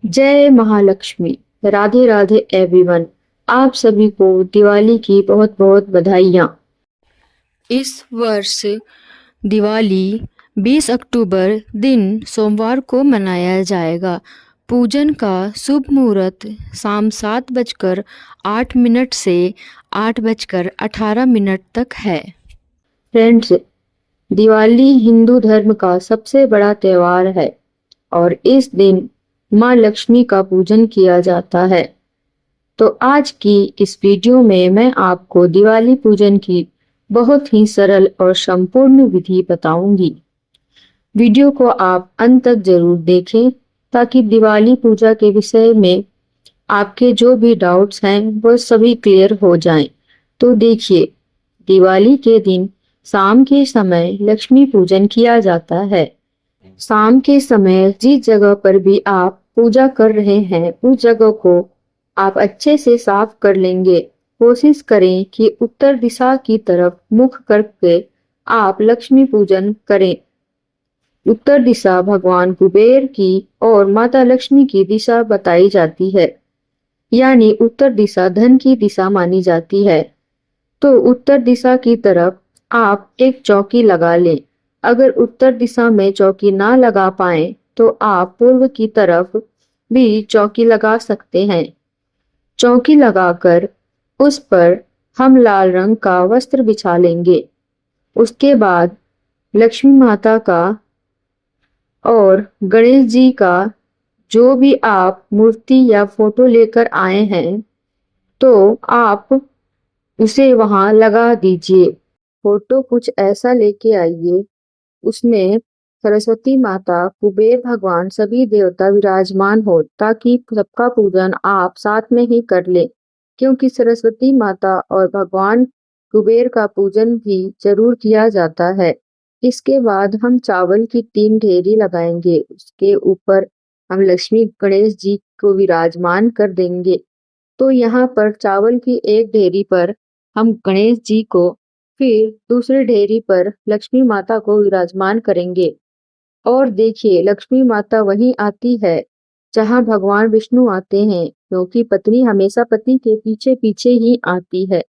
जय महालक्ष्मी। राधे राधे एवरीवन। आप सभी को दिवाली की बहुत बहुत बधाइयाँ। इस वर्ष दिवाली 20 अक्टूबर दिन सोमवार को मनाया जाएगा। पूजन का शुभ मुहूर्त शाम 7:08 से 8:18 तक है। फ्रेंड्स, दिवाली हिंदू धर्म का सबसे बड़ा त्योहार है और इस दिन माँ लक्ष्मी का पूजन किया जाता है। तो आज की इस वीडियो में मैं आपको दिवाली पूजन की बहुत ही सरल और संपूर्ण विधि बताऊंगी। वीडियो को आप अंत तक जरूर देखें ताकि दिवाली पूजा के विषय में आपके जो भी डाउट्स हैं वो सभी क्लियर हो जाएं। तो देखिए, दिवाली के दिन शाम के समय लक्ष्मी पूजन किया जाता है। शाम के समय जिस जगह पर भी आप पूजा कर रहे हैं उस जगह को आप अच्छे से साफ कर लेंगे। कोशिश करें कि उत्तर दिशा की तरफ मुख करके आप लक्ष्मी पूजन करें। उत्तर दिशा भगवान कुबेर की और माता लक्ष्मी की दिशा बताई जाती है, यानी उत्तर दिशा धन की दिशा मानी जाती है। तो उत्तर दिशा की तरफ आप एक चौकी लगा लें। अगर उत्तर दिशा में चौकी ना लगा पाए तो आप पूर्व की तरफ भी चौकी लगा सकते हैं। चौकी लगाकर उस पर हम लाल रंग का वस्त्र बिछा लेंगे। उसके बाद लक्ष्मी माता का और गणेश जी का जो भी आप मूर्ति या फोटो लेकर आए हैं तो आप उसे वहां लगा दीजिए। फोटो कुछ ऐसा लेके आइए, उसमें सरस्वती माता, कुबेर भगवान, सभी देवता विराजमान हो ताकि सबका पूजन आप साथ में ही कर ले, क्योंकि सरस्वती माता और भगवान कुबेर का पूजन भी जरूर किया जाता है। इसके बाद हम चावल की 3 ढेरी लगाएंगे, उसके ऊपर हम लक्ष्मी गणेश जी को विराजमान कर देंगे। तो यहाँ पर चावल की एक ढेरी पर हम गणेश जी को, फिर दूसरी ढेरी पर लक्ष्मी माता को विराजमान करेंगे। और देखिए, लक्ष्मी माता वहीं आती है जहाँ भगवान विष्णु आते हैं, क्योंकि पत्नी हमेशा पति के पीछे पीछे ही आती है।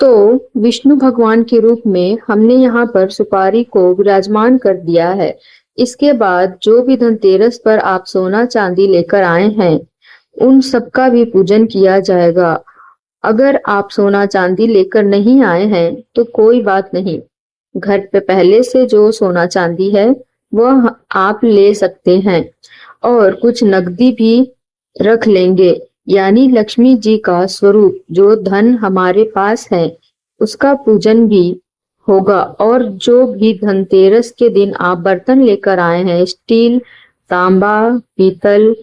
तो विष्णु भगवान के रूप में हमने यहाँ पर सुपारी को विराजमान कर दिया है। इसके बाद जो भी धनतेरस पर आप सोना चांदी लेकर आए हैं उन सबका भी पूजन किया जाएगा। अगर आप सोना चांदी लेकर नहीं आए हैं तो कोई बात नहीं, घर पे पहले से जो सोना चांदी है वह आप ले सकते हैं और कुछ नकदी भी रख लेंगे, यानी लक्ष्मी जी का स्वरूप जो धन हमारे पास है उसका पूजन भी होगा। और जो भी धनतेरस के दिन आप बर्तन लेकर आए हैं, स्टील, तांबा, पीतल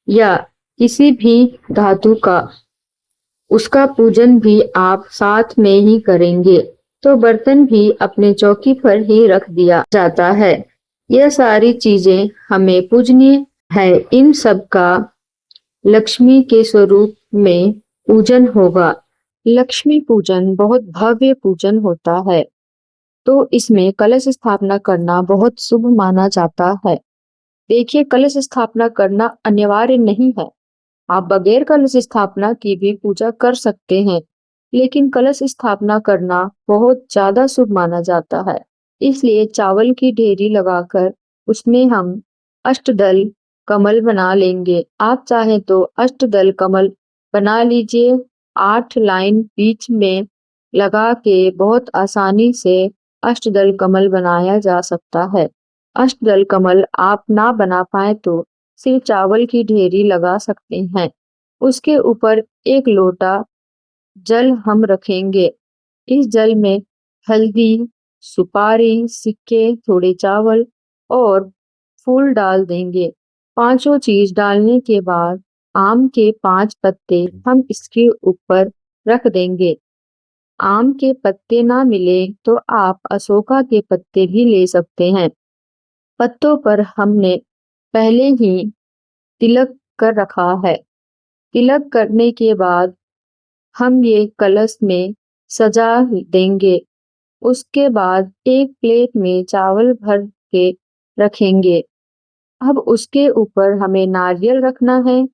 या किसी भी धातु का, उसका पूजन भी आप साथ में ही करेंगे। तो बर्तन भी अपने चौकी पर ही रख दिया जाता है। यह सारी चीजें हमें पूजनीय है। इन सब का लक्ष्मी के स्वरूप में पूजन होगा। लक्ष्मी पूजन बहुत भव्य पूजन होता है, तो इसमें कलश स्थापना करना बहुत शुभ माना जाता है। देखिए, कलश स्थापना करना अनिवार्य नहीं है, आप बगैर कलश स्थापना की भी पूजा कर सकते हैं, लेकिन कलश स्थापना करना बहुत ज्यादा शुभ माना जाता है। इसलिए चावल की ढेरी लगाकर उसमें हम अष्टदल कमल बना लेंगे। आप चाहे तो अष्टदल कमल बना लीजिए। 8 लाइन बीच में लगा के बहुत आसानी से अष्टदल कमल बनाया जा सकता है। अष्टदल कमल आप ना बना पाए तो सिर्फ चावल की ढेरी लगा सकते हैं। उसके ऊपर एक लोटा जल हम रखेंगे। इस जल में हल्दी, सुपारी, सिक्के, थोड़े चावल और फूल डाल देंगे। पांचों चीज डालने के बाद आम के 5 पत्ते हम इसके ऊपर रख देंगे। आम के पत्ते ना मिले तो आप अशोका के पत्ते भी ले सकते हैं। पत्तों पर हमने पहले ही तिलक कर रखा है। तिलक करने के बाद हम ये कलश में सजा देंगे। उसके बाद एक प्लेट में चावल भर के रखेंगे। अब उसके ऊपर हमें नारियल रखना है,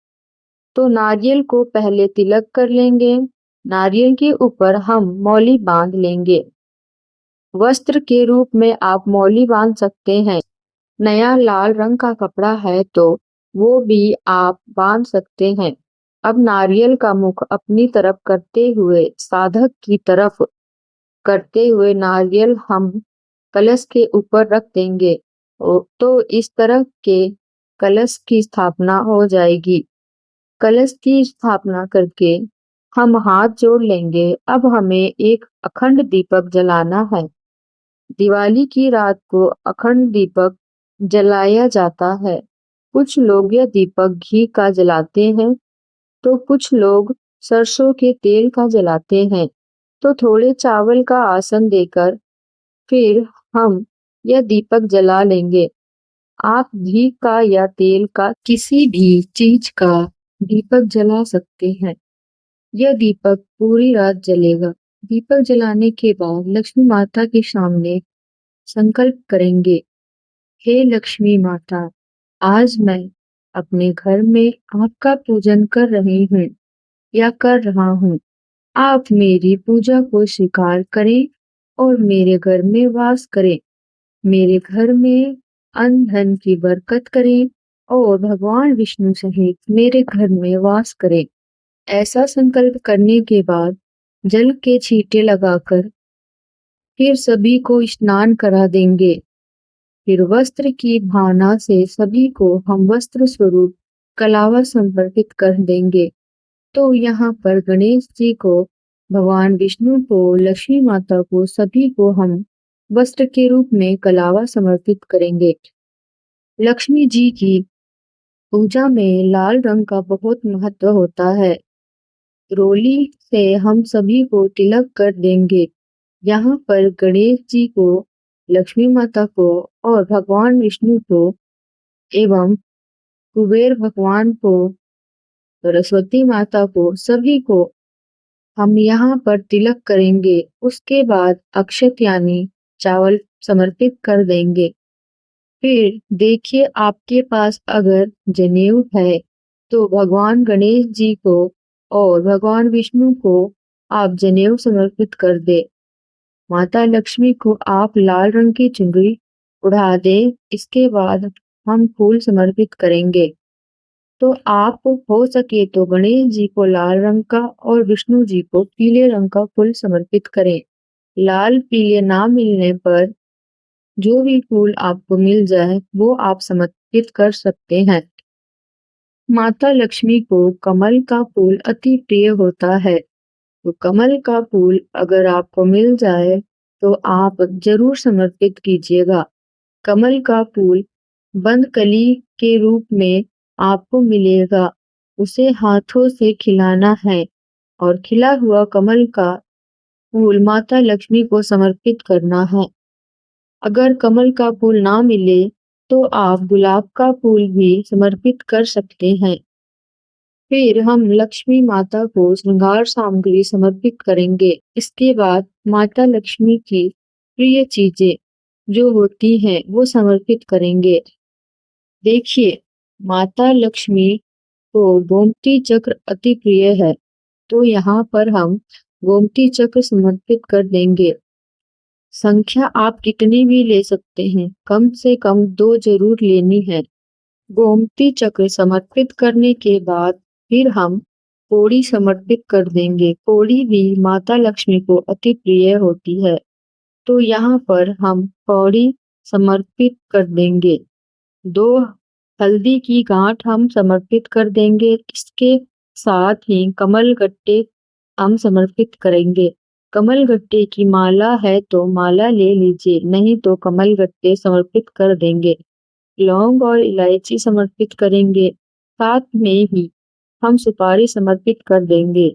तो नारियल को पहले तिलक कर लेंगे। नारियल के ऊपर हम मौली बांध लेंगे। वस्त्र के रूप में आप मौली बांध सकते हैं। नया लाल रंग का कपड़ा है तो वो भी आप बांध सकते हैं। अब नारियल का मुख अपनी तरफ करते हुए साधक की तरफ करते हुए नारियल हम कलश के ऊपर रख देंगे। तो इस तरह के कलश की स्थापना हो जाएगी। कलश की स्थापना करके हम हाथ जोड़ लेंगे। अब हमें एक अखंड दीपक जलाना है। दिवाली की रात को अखंड दीपक जलाया जाता है। कुछ लोग यह दीपक घी का जलाते हैं, तो कुछ लोग सरसों के तेल का जलाते हैं। तो थोड़े चावल का आसन देकर फिर हम यह दीपक जला लेंगे। आप घी का या तेल का किसी भी चीज का दीपक जला सकते हैं। यह दीपक पूरी रात जलेगा। दीपक जलाने के बाद लक्ष्मी माता के सामने संकल्प करेंगे, हे लक्ष्मी माता, आज मैं अपने घर में आपका पूजन कर रही हूँ या कर रहा हूँ। आप मेरी पूजा को स्वीकार करें और मेरे घर में वास करें। मेरे घर में अन्न धन की बरकत करें और भगवान विष्णु सहित मेरे घर में वास करें। ऐसा संकल्प करने के बाद जल के छींटे लगाकर फिर सभी को स्नान करा देंगे। फिर वस्त्र की भावना से सभी को हम वस्त्र स्वरूप कलावा समर्पित कर देंगे। तो यहाँ पर गणेश जी को, भगवान विष्णु को, लक्ष्मी माता को, सभी को हम वस्त्र के रूप में कलावा समर्पित करेंगे। लक्ष्मी जी की पूजा में लाल रंग का बहुत महत्व होता है। रोली से हम सभी को तिलक कर देंगे। यहाँ पर गणेश जी को, लक्ष्मी माता को और भगवान विष्णु को एवं कुबेर भगवान को, सरस्वती माता को, सभी को हम यहाँ पर तिलक करेंगे। उसके बाद अक्षत यानी चावल समर्पित कर देंगे। फिर देखिए, आपके पास अगर जनेऊ है तो भगवान गणेश जी को और भगवान विष्णु को आप जनेऊ समर्पित कर दे। माता लक्ष्मी को आप लाल रंग की चुनरी उड़ा दें। इसके बाद हम फूल समर्पित करेंगे। तो आप हो सके तो गणेश जी को लाल रंग का और विष्णु जी को पीले रंग का फूल समर्पित करें। लाल पीले ना मिलने पर जो भी फूल आपको मिल जाए वो आप समर्पित कर सकते हैं। माता लक्ष्मी को कमल का फूल अति प्रिय होता है, तो कमल का फूल अगर आपको मिल जाए तो आप जरूर समर्पित कीजिएगा। कमल का फूल बंद कली के रूप में आपको मिलेगा। उसे हाथों से खिलाना है और खिला हुआ कमल का फूल माता लक्ष्मी को समर्पित करना है। अगर कमल का फूल ना मिले तो आप गुलाब का फूल भी समर्पित कर सकते हैं। फिर हम लक्ष्मी माता को श्रृंगार सामग्री समर्पित करेंगे। इसके बाद माता लक्ष्मी की प्रिय चीजें जो होती हैं वो समर्पित करेंगे। देखिए, माता लक्ष्मी को गोमती चक्र अति प्रिय है, तो यहाँ पर हम गोमती चक्र समर्पित कर देंगे। संख्या आप कितनी भी ले सकते हैं, कम से कम 2 जरूर लेनी है। गोमती चक्र समर्पित करने के बाद फिर हम कौड़ी समर्पित कर देंगे। कौड़ी भी माता लक्ष्मी को अति प्रिय होती है, तो यहाँ पर हम कौड़ी समर्पित कर देंगे। 2 हल्दी की गांठ हम समर्पित कर देंगे। इसके साथ ही कमल गट्टे हम समर्पित करेंगे। कमल गट्टे की माला है तो माला ले लीजिए, नहीं तो कमल गट्टे समर्पित कर देंगे। लौंग और इलायची समर्पित करेंगे। साथ में ही हम सुपारी समर्पित कर देंगे।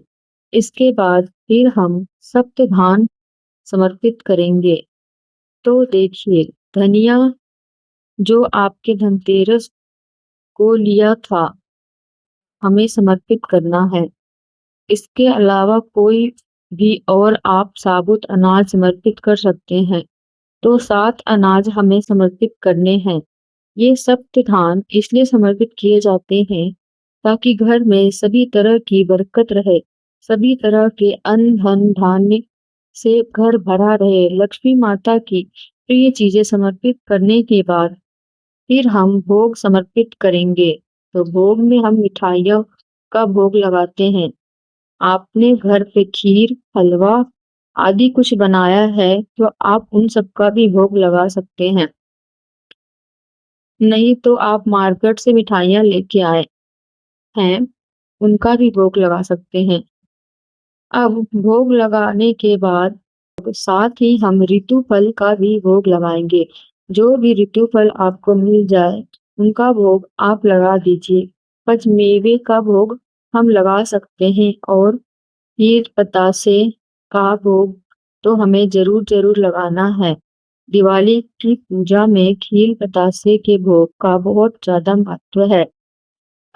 इसके बाद फिर हम सप्तधान समर्पित करेंगे। तो देखिए, धनिया जो आपके धनतेरस को लिया था हमें समर्पित करना है। इसके अलावा कोई भी और आप साबुत अनाज समर्पित कर सकते हैं। तो 7 अनाज हमें समर्पित करने हैं। ये सप्त धान इसलिए समर्पित किए जाते हैं ताकि घर में सभी तरह की बरकत रहे, सभी तरह के अन्न धन धान्य से घर भरा रहे। लक्ष्मी माता की प्रिय चीजें समर्पित करने के बाद फिर हम भोग समर्पित करेंगे। तो भोग में हम मिठाइयों का भोग लगाते हैं। आपने घर पे खीर, हलवा आदि कुछ बनाया है तो आप उन सब का भी भोग लगा सकते हैं। नहीं तो आप मार्केट से मिठाइयाँ लेके आए हैं, उनका भी भोग लगा सकते हैं। अब भोग लगाने के बाद साथ ही हम ऋतु फल का भी भोग लगाएंगे। जो भी ऋतु फल आपको मिल जाए, उनका भोग आप लगा दीजिए। पंचमेवे का भोग हम लगा सकते हैं और खीर बतासे का भोग तो हमें जरूर लगाना है। दिवाली की पूजा में खीर बतासे के भोग का बहुत ज्यादा महत्व है।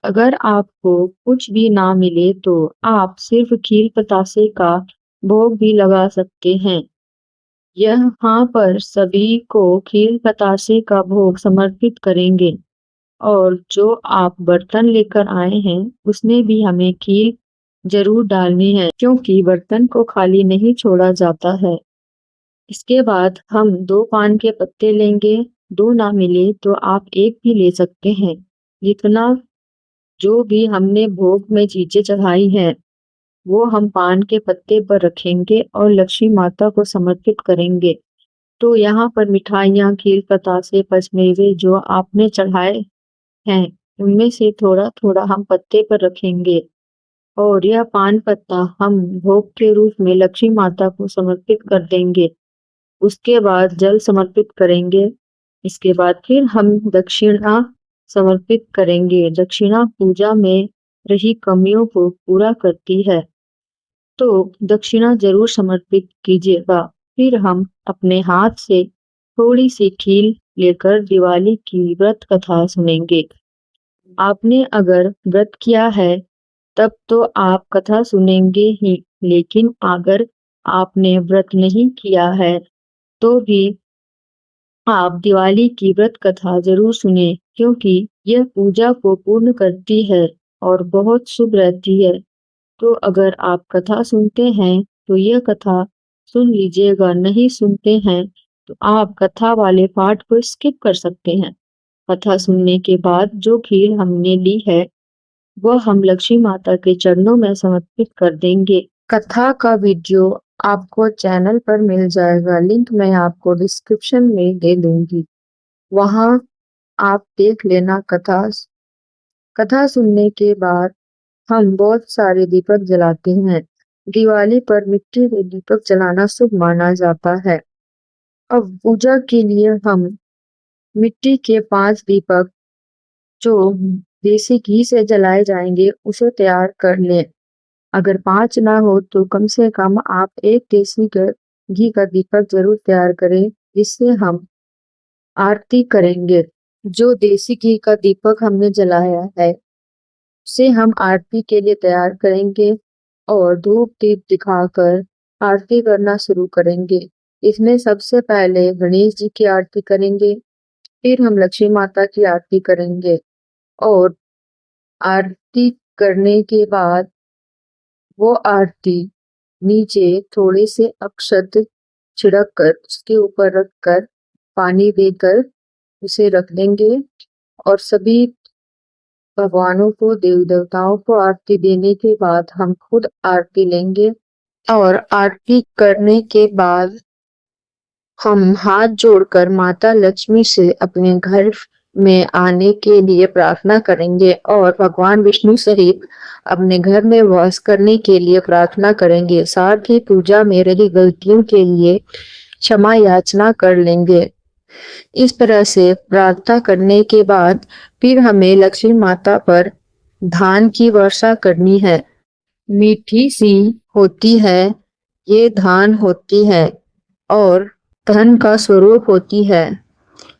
अगर आपको कुछ भी ना मिले तो आप सिर्फ खीर बतासे का भोग भी लगा सकते हैं। यहाँ पर सभी को खीर बतासे का भोग समर्पित करेंगे और जो आप बर्तन लेकर आए हैं उसमें भी हमें खीर जरूर डालनी है, क्योंकि बर्तन को खाली नहीं छोड़ा जाता है। इसके बाद हम 2 पान के पत्ते लेंगे, 2 ना मिले तो आप 1 भी ले सकते हैं। जितना जो भी हमने भोग में चीजें चढ़ाई हैं, वो हम पान के पत्ते पर रखेंगे और लक्ष्मी माता को समर्पित करेंगे। तो यहाँ पर मिठाइयाँ, खीर, बतासे, पचमेवे जो आपने चढ़ाए हैं, उनमें से थोड़ा-थोड़ा हम पत्ते पर रखेंगे और यह पान पत्ता हम भोग के रूप में लक्ष्मी माता को समर्पित कर देंगे। उसके बाद जल समर्पित करेंगे। इसके बाद फिर हम दक्षिणा समर्पित करेंगे। दक्षिणा पूजा में रही कमियों को पूरा करती है, तो दक्षिणा जरूर समर्पित कीजिएगा। फिर हम अपने हाथ से थोड़ी सी खील लेकर दिवाली की व्रत कथा सुनेंगे। आपने अगर व्रत किया है तब तो आप कथा सुनेंगे ही, लेकिन अगर आपने व्रत नहीं किया है तो भी आप दिवाली की व्रत कथा जरूर सुने, क्योंकि यह पूजा को पूर्ण करती है और बहुत शुभ रहती है। तो अगर आप कथा सुनते हैं तो यह कथा सुन लीजिएगा, नहीं सुनते हैं तो आप कथा वाले पार्ट को स्किप कर सकते हैं। कथा सुनने के बाद जो खीर हमने ली है वह हम लक्ष्मी माता के चरणों में समर्पित कर देंगे। कथा का वीडियो आपको चैनल पर मिल जाएगा, लिंक मैं आपको डिस्क्रिप्शन में दे दूंगी, वहां आप देख लेना कथा। कथा सुनने के बाद हम बहुत सारे दीपक जलाते हैं। दिवाली पर मिट्टी के दीपक जलाना शुभ माना जाता है। अब पूजा के लिए हम मिट्टी के 5 दीपक जो देसी घी से जलाए जाएंगे उसे तैयार कर लें। अगर 5 ना हो तो कम से कम आप 1 देसी घी का दीपक जरूर तैयार करें, जिससे हम आरती करेंगे। जो देसी घी का दीपक हमने जलाया है उसे हम आरती के लिए तैयार करेंगे और धूप दीप दिखाकर आरती करना शुरू करेंगे। इसमें सबसे पहले गणेश जी की आरती करेंगे, फिर हम लक्ष्मी माता की आरती करेंगे और आरती करने के बाद वो आरती नीचे थोड़े से अक्षत छिड़क कर उसके ऊपर रखकर पानी देकर उसे रख देंगे और सभी भगवानों को, देव देवताओं को आरती देने के बाद हम खुद आरती लेंगे और आरती करने के बाद हम हाथ जोड़कर माता लक्ष्मी से अपने घर में आने के लिए प्रार्थना करेंगे और भगवान विष्णु सहित अपने घर में वास करने के लिए प्रार्थना करेंगे। साथ ही पूजा में रही गलतियों के लिए क्षमा याचना कर लेंगे। इस तरह से प्रार्थना करने के बाद फिर हमें लक्ष्मी माता पर धान की वर्षा करनी है। मीठी सी होती है, ये धान होती है और धन का स्वरूप होती है।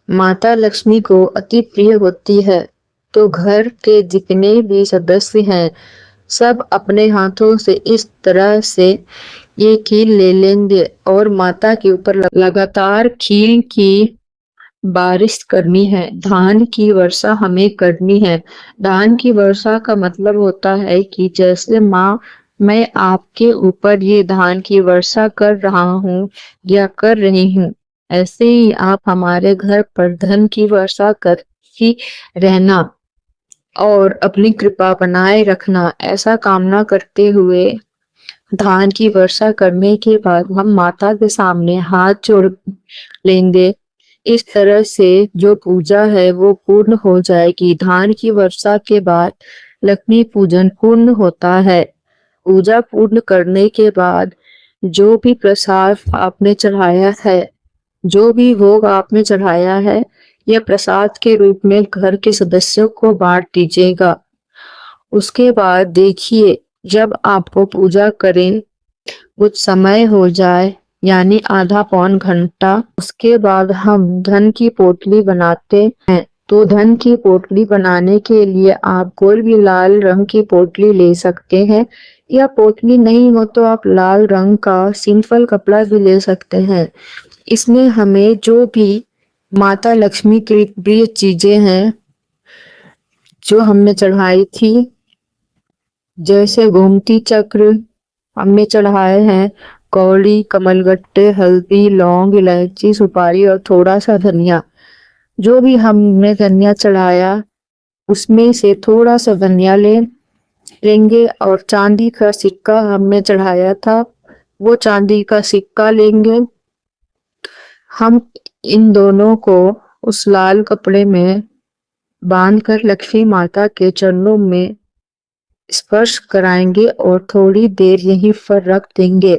माता लक्ष्मी को अति प्रिय होती है, तो घर के जितने भी सदस्य हैं सब अपने हाथों से इस तरह से ये खीर ले लेंगे और माता के ऊपर लगातार खीर की बारिश करनी है, धान की वर्षा हमें करनी है। धान की वर्षा का मतलब होता है कि जैसे माँ मैं आपके ऊपर ये धान की वर्षा कर रहा हूँ या कर रही हूँ, ऐसे ही आप हमारे घर पर धन की वर्षा कर ही रहना और अपनी कृपा बनाए रखना, ऐसा कामना करते हुए धान की वर्षा करने के बाद हम माता के सामने हाथ जोड़ लेंगे। इस तरह से जो पूजा है वो पूर्ण हो जाएगी। धान की वर्षा के बाद लक्ष्मी पूजन पूर्ण होता है। पूजा पूर्ण करने के बाद जो भी प्रसाद आपने चढ़ाया है, जो भी भोग आपने चढ़ाया है, यह प्रसाद के रूप में घर के सदस्यों को बांट दीजिएगा। उसके बाद देखिए, जब आपको पूजा करें कुछ समय हो जाए, यानी आधा पौन घंटा, उसके बाद हम धन की पोटली बनाते हैं। तो धन की पोटली बनाने के लिए आप कोई भी लाल रंग की पोटली ले सकते हैं, या पोटली नहीं हो तो आप लाल रंग का सिंपल कपड़ा भी ले सकते हैं। इसमें हमें जो भी माता लक्ष्मी की प्रिय चीजें हैं जो हमने चढ़ाई थी, जैसे गोमती चक्र हमने चढ़ाए हैं, कौड़ी, कमलगट्टे, हल्दी, लौंग, इलायची, सुपारी और थोड़ा सा धनिया। जो भी हमने धनिया चढ़ाया उसमें से थोड़ा सा धनिया लेंगे और चांदी का सिक्का हमने चढ़ाया था, वो चांदी का सिक्का लेंगे। हम इन दोनों को उस लाल कपड़े में बांधकर लक्ष्मी माता के चरणों में स्पर्श कराएंगे और थोड़ी देर यहीं पर रख देंगे।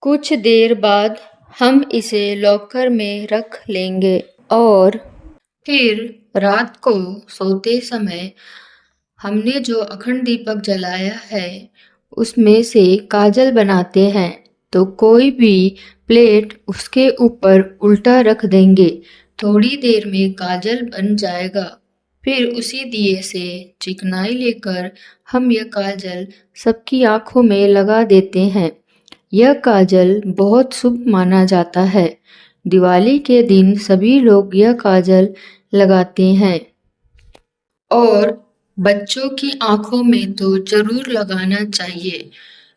कुछ देर बाद हम इसे लॉकर में रख लेंगे और फिर रात को सोते समय हमने जो अखंड दीपक जलाया है उसमें से काजल बनाते हैं। तो कोई भी प्लेट उसके ऊपर उल्टा रख देंगे, थोड़ी देर में काजल बन जाएगा। फिर उसी दिए से चिकनाई लेकर हम यह काजल सबकी आंखों में लगा देते हैं। यह काजल बहुत शुभ माना जाता है। दिवाली के दिन सभी लोग यह काजल लगाते हैं और बच्चों की आंखों में तो जरूर लगाना चाहिए।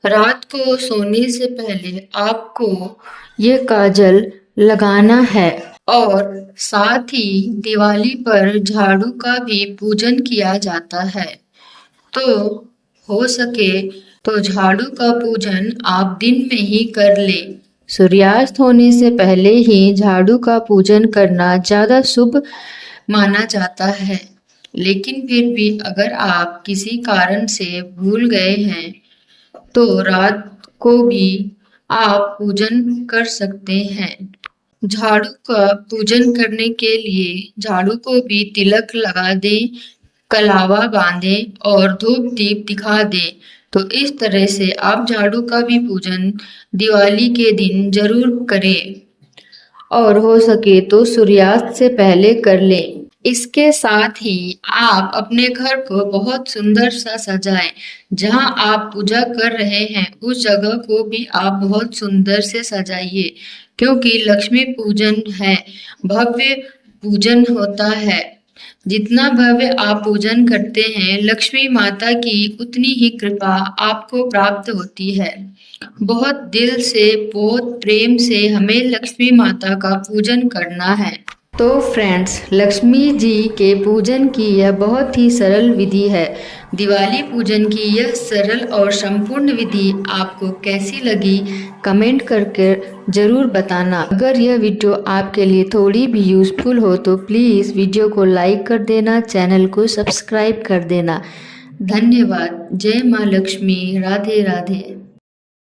रात को सोने से पहले आपको ये काजल लगाना है और साथ ही दिवाली पर झाड़ू का भी पूजन किया जाता है। तो हो सके तो झाड़ू का पूजन आप दिन में ही कर ले। सूर्यास्त होने से पहले ही झाड़ू का पूजन करना ज्यादा शुभ माना जाता है। लेकिन फिर भी अगर आप किसी कारण से भूल गए हैं तो रात को भी आप पूजन कर सकते हैं। झाड़ू का पूजन करने के लिए झाड़ू को भी तिलक लगा दें, कलावा बांधें और धूप दीप दिखा दें। तो इस तरह से आप झाड़ू का भी पूजन दिवाली के दिन जरूर करें और हो सके तो सूर्यास्त से पहले कर लें। इसके साथ ही आप अपने घर को बहुत सुंदर सा सजाएं। जहां आप पूजा कर रहे हैं उस जगह को भी आप बहुत सुंदर से सजाइए, क्योंकि लक्ष्मी पूजन है, भव्य पूजन होता है। जितना भव्य आप पूजन करते हैं लक्ष्मी माता की उतनी ही कृपा आपको प्राप्त होती है। बहुत दिल से, बहुत प्रेम से हमें लक्ष्मी माता का पूजन करना है। तो फ्रेंड्स, लक्ष्मी जी के पूजन की यह बहुत ही सरल विधि है। दिवाली पूजन की यह सरल और संपूर्ण विधि आपको कैसी लगी कमेंट करके ज़रूर बताना। अगर यह वीडियो आपके लिए थोड़ी भी यूज़फुल हो तो प्लीज़ वीडियो को लाइक कर देना, चैनल को सब्सक्राइब कर देना। धन्यवाद। जय माँ लक्ष्मी। राधे राधे।